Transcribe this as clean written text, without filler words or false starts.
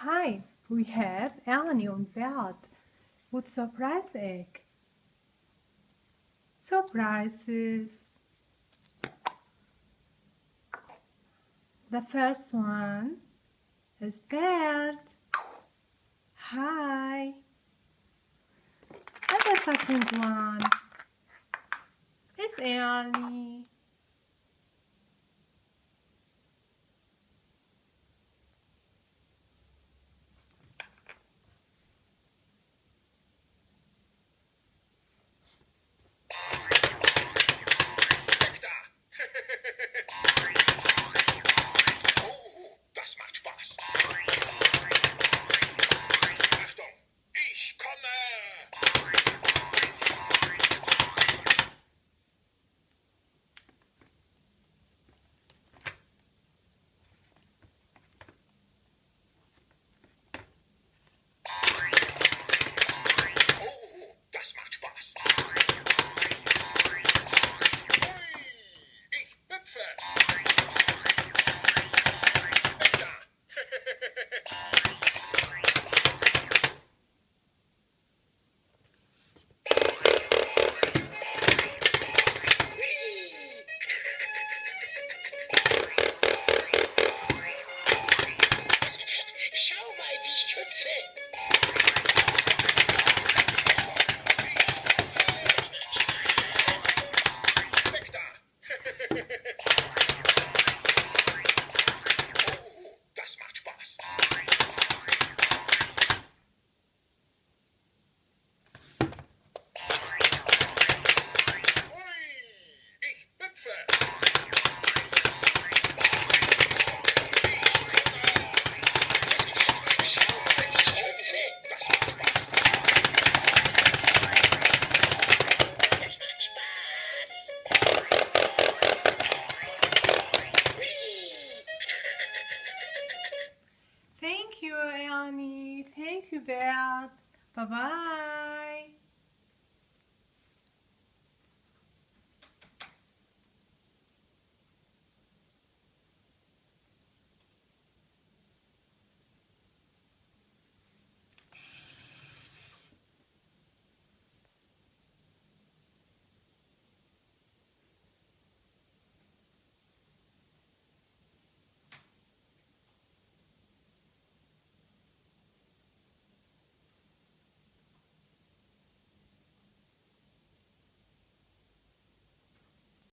Hi, we have Ernie and Bert with surprise egg. Surprises. The first one is Bert. Hi. And the second one is Ernie. Thank you, Ernie. Thank you, Bert. Bye-bye.